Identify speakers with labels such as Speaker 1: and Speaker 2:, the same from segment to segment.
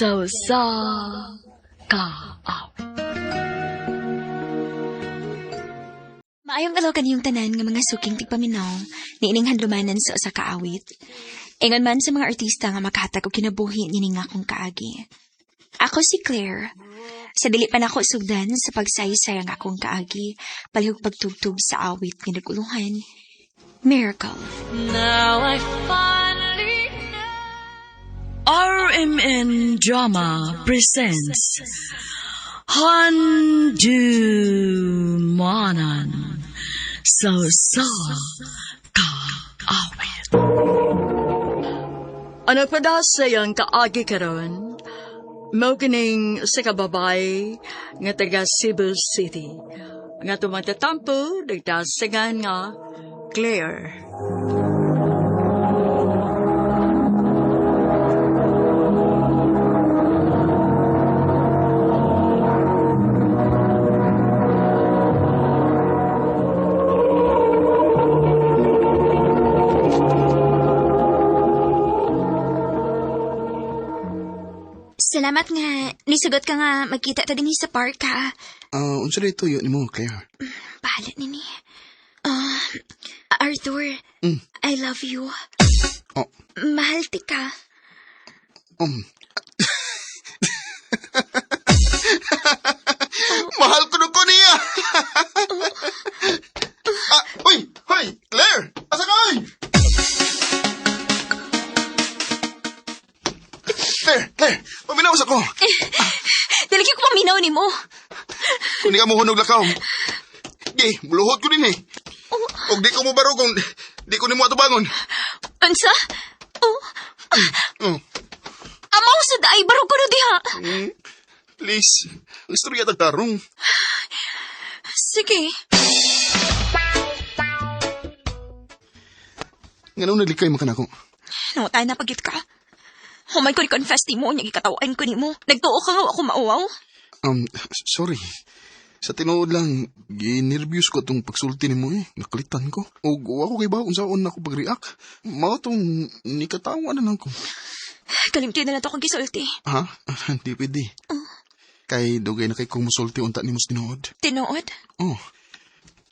Speaker 1: sa kaawit.
Speaker 2: Maayong alaw kaniyong tanan nga mga suking tigpaminaw, niining handlumanan sa usa ka awit. Ingon man sa mga artista nga makahatag og kinabuhi nining akong kaagi. Ako si Claire. Sa dili pa nako sugdan sa pagsaysay ang akong kaagi, palihog pagtugtog sa awit nga naguluhan. Miracle.
Speaker 1: Now I finally RMN Drama presents Handumanan sa kaawit. Ano pa daw sayang kaagi karon? Mao kining sa kababay nga taga Cebu City. Nga tumatatampo, nagdasagan nga Claire.
Speaker 2: Salamat nga, nisugot ka nga magkita ta dinhi sa park ha.
Speaker 3: Unsa na ito yun mo, Claire?
Speaker 2: Bahala nini. Arthur, I love you.
Speaker 3: Oh.
Speaker 2: Mahal ti ka.
Speaker 3: Mahal ko nung ko niya! Hoy! Claire! Asa ka, oy? Claire! Paminawas ako!
Speaker 2: Dalagi ko paminaw ni mo.
Speaker 3: Kung di ka mo hunog lakaw. Muluhod ko din eh. Kung di ko mo barugong, di ko ni mo atubangon.
Speaker 2: Ansa? Amaw sa daay, barog ko na diha.
Speaker 3: Please, ang istorya tagtarong.
Speaker 2: Sige.
Speaker 3: Nga nung naglikay mo ka na ako.
Speaker 2: Tayo na pagit ka. Humay ko ni-confess ni mo, niyang ikatawain ko ni mo. Nagtuo ka nga ako mauwaw.
Speaker 3: Sorry. Sa tinuod lang, ginervyos ko itong pagsulti ni mo eh. Nakalitan ko. O ako kay ba kung saan ako pag-react. Mao itong nikatawan na lang ko.
Speaker 2: Kalimti na lang ito kong gisulti.
Speaker 3: Ha? Hindi pwede. Kay dugay na kay kong musulti unta ni mo sa tinuod.
Speaker 2: Tinuod?
Speaker 3: Oh.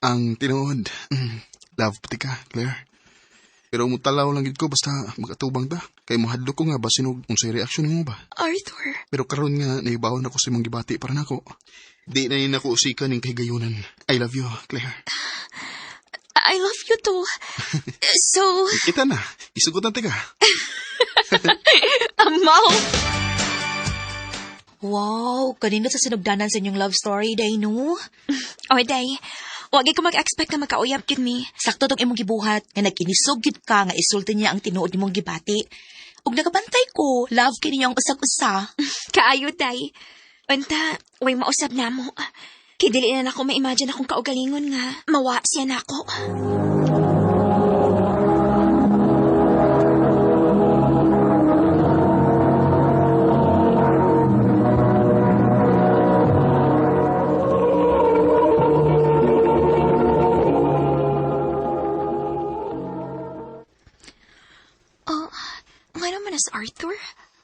Speaker 3: Ang tinuod. Love pati ka, Claire. Pero mutalaw lang gid ko basta makatubang ta. Kay mohadlo ko nga basin og unsay reaksyon mo ba?
Speaker 2: Arthur.
Speaker 3: Pero karon nga naibawon ako sa imong gibati para nako. Di na nin ako usikan ning kahigayunan. I love you, Claire.
Speaker 2: I love you too. So...
Speaker 3: Kita na. Isugot na ka.
Speaker 2: Amaw!
Speaker 4: Wow, kanina sa sinugdanan sa inyong love story, day, no?
Speaker 2: Oy, day. Wag ko mag-expect na makauyab yun mi.
Speaker 4: Sakto tong imong gibuhat, nga nag-inisog yun ka, nga isulti niya ang tinuod nimong gibati. Ug nakabantay ko, love kini niyang usag-usa.
Speaker 2: Kaayo, day. Unta, way mausab na mo. Kidili na ako ma-imagine akong kaugalingon nga. Mawa siya na ako. Nga naman as Arthur?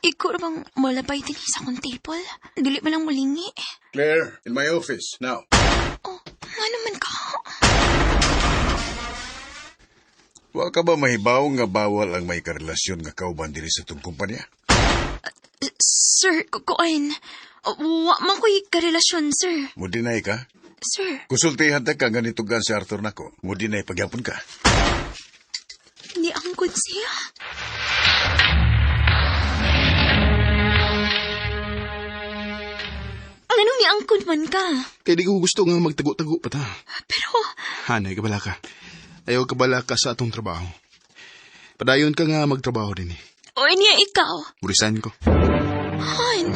Speaker 2: Ikaw na bang malabay din sa akong table? Dili mo lang mulingi.
Speaker 3: Claire, in my office, now.
Speaker 2: Nga naman ka.
Speaker 5: Wa ka ba mahibaw nga bawal ang may karelasyon nga kauban diri sa itong kumpanya?
Speaker 2: Sir, kukuin. Wa man ko'y karelasyon, sir.
Speaker 5: Mudinay ka?
Speaker 2: Sir,
Speaker 5: Konsultihan ta ka ganitugan si Arthur nako. Mudinay pagyapon ka.
Speaker 2: hindi angkod siya. Anong ni angkod man ka?
Speaker 3: Kaya di ko gusto nga magtago-tago pa ta.
Speaker 2: Pero,
Speaker 3: Hanay, kabala ka. Ayaw kabala ka sa atong trabaho. Padayon ka nga magtrabaho din eh.
Speaker 2: o niya ikaw.
Speaker 3: Murisan ko.
Speaker 2: Han.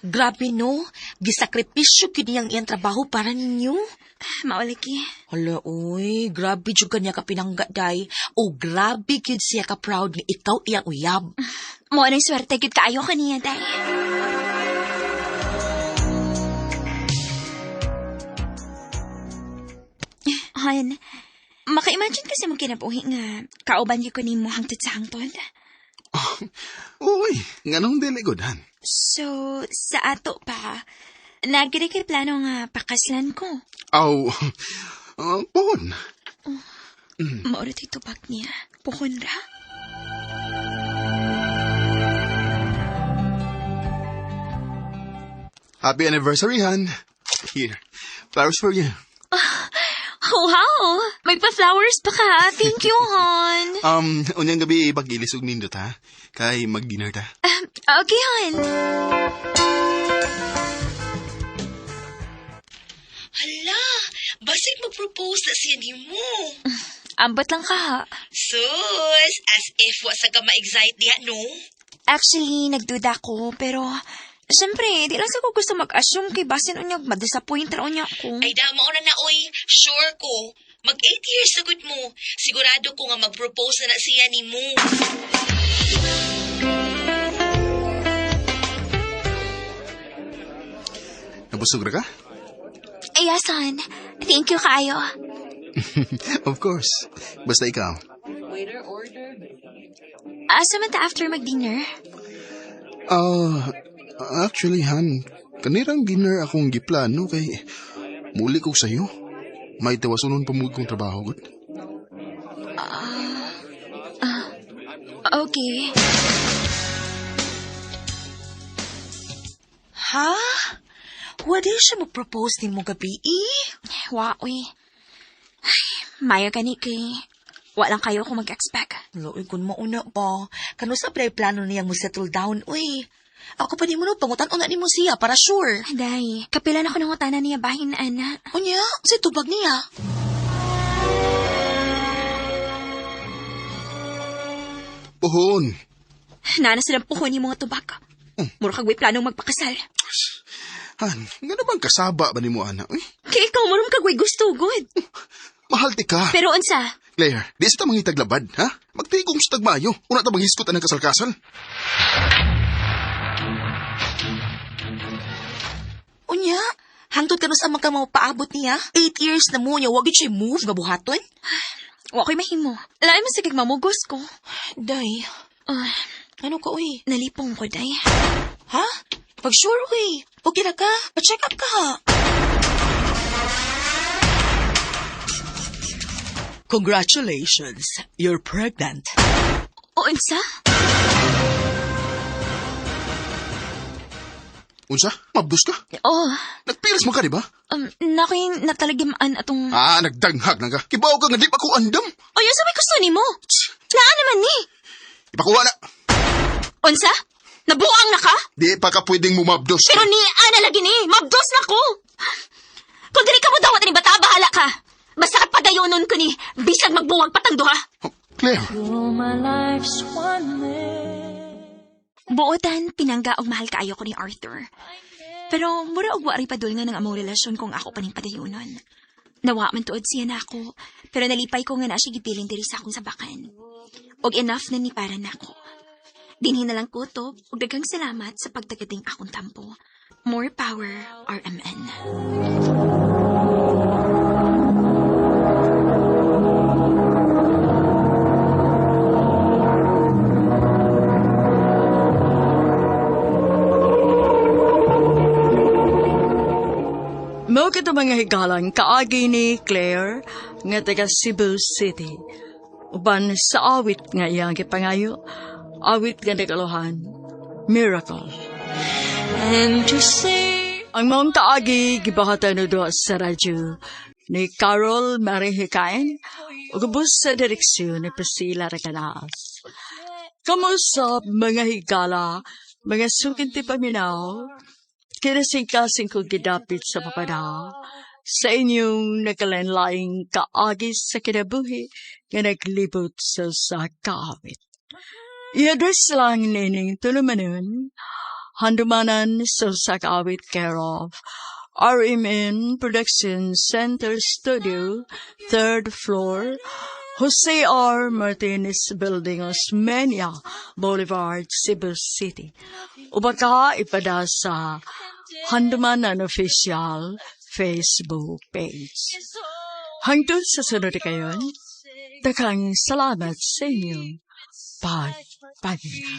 Speaker 4: Grabe no, gisakripisyo kini ang iyang trabaho para ninyo.
Speaker 2: Mauliki.
Speaker 4: Hala, uy, grabe jud kanya ka pinangga, day. O grabe gyud siya ka proud nga ikaw iyang uyab.
Speaker 2: Mo anong swerte gid kaayo kaniya, day. Han, Maka-imagine kasi mong kinabuhi nga kauban ko ni mo hangtod sa hangtod.
Speaker 3: Uy, nganong dili godan.
Speaker 2: So, sa ato pa, nagkiri kay plano nga pakaslan ko.
Speaker 3: Aw, pohon.
Speaker 2: Maura titubag niya. Puhon ra.
Speaker 3: Happy anniversary, Han. Here, flowers for you.
Speaker 2: Oh, wow! May pa-flowers pa ka. Thank you, hon.
Speaker 3: Unyang gabi pag-ilisog nindot, ha? Kay mag-dinner ta.
Speaker 2: Okay, hon.
Speaker 4: Hala, basig mag-propose na siya ni mo.
Speaker 2: Ambot lang ka, ha?
Speaker 4: Sus, as if wa sa ka ma-excite diha, no?
Speaker 2: Actually, nagduda ko, pero... Siyempre, di lang sa ko gusto mag-assume kay basin unyag ma-disappoint ra unya ko.
Speaker 4: Ay, dama na na, oy. Sure ko. Mag 8 years sagod mo. Sigurado ko nga mag-propose na siya ni mo.
Speaker 3: Nabusog ra ka?
Speaker 2: Ayasan. Thank you, kayo.
Speaker 3: Of course. Basta ikaw.
Speaker 2: Asa man ta after mag-dinner?
Speaker 3: Actually, Han, kanirang dinner akong giplano kay muli ko sayo. May tawasunon pa mo kong trabaho, good?
Speaker 2: Okay.
Speaker 4: Ha? Wadi siya mag-propose ni mo gabi,
Speaker 2: Waoy. Maya gani kay... Walang kayo kung mag-expect.
Speaker 4: Loy, kung mauna pa. Kano sa plano niyang mo settle down, uy. Ako pa di mo no, pangutan o na ni mo siya para sure.
Speaker 2: Day, kapilan ako ng utana niya bahin na ana.
Speaker 4: O niya, si tubag niya.
Speaker 3: Pohon!
Speaker 2: Nana silang puhon yung mga tubak. Mura kagway planong magpakasal.
Speaker 3: Han, nga naman kasaba ba ni mo, ana? Uy,
Speaker 2: Kaya ikaw marum kagway gusto, good.
Speaker 3: mahal ti ka.
Speaker 2: Pero unsa?
Speaker 3: Claire, di sa tamang itaglabad, ha? Magtigong sa tagmayo. Una ta manghiskot ang kasal-kasal.
Speaker 4: Unya, hangtod ka no sa mga paabot niya. 8 years na mo niya, wag siya move nga buhaton.
Speaker 2: Wa ko'y mahimo. Lain mo sige mamugos ko.
Speaker 4: Day, ano ka, uy?
Speaker 2: Nalipong ko, day.
Speaker 4: Ha? Pag sure, uy. Okay na ka? Pa-check up ka, ha? Congratulations, you're pregnant.
Speaker 2: O unsa?
Speaker 3: Unsa? Mabdos ka?
Speaker 2: Oh,
Speaker 3: Nagpilas mo ka, di ba?
Speaker 2: nakoy natalagimaan atong...
Speaker 3: Nagdanghag na ka. Kibaw ka nga di pa ko andam.
Speaker 2: O yun sa may gusto ni mo. Laan naman ni.
Speaker 3: Ipakuha na.
Speaker 2: Unsa? Nabuang na ka?
Speaker 3: Di pa ka pwedeng mumabdos.
Speaker 2: Pero ni ana lagi ni. Mabdos na ko. Kung dili ka mo dawat ni bata, bahala ka. Basta kat padayonon ko ni, bisag magbuwag patang duha.
Speaker 3: Claire.
Speaker 2: Buotan, pinangga og mahal kaayo ko ni Arthur. Pero mura og wari padul nga ng among relasyon kung ako pa ning padayonon. Nawa man tuod siya na ako, pero nalipay ko nga na siya gipiling diri sa akong sabakan. Og enough na ni para nako. Dinhi na lang kutob og daghang salamat sa pagtagading akong tampo. More power, RMN.
Speaker 1: Mo kita mga higalang kaagi ni Claire nga taga Cebu City. Uban sa awit nga iyang gipangayo, awit nga nagalohan, Miracle. And to say, ang mong kaagi gibahatan no doa sa radyo ni Carol Marihikain ug ubos sa direksyon ni Priscilla Recanas. Kamusta mga higala, mga sukinti paminaw, kinasingkasing kong gidapit sa papada sa inyong nakalanlaing kaagis sa kinabuhi nga naglibot sa kaawit. I-address lang nining tulumanon, handumanan sa kaawit care of RMN Production Center Studio, 3rd floor, Jose R. Martinez Building, Osmeña Boulevard, Cebu City. Ubaka ipada sa Handumanan Official Facebook page. Hangtod sa sunod na kayon, daghang salamat sa inyong pagpahinga.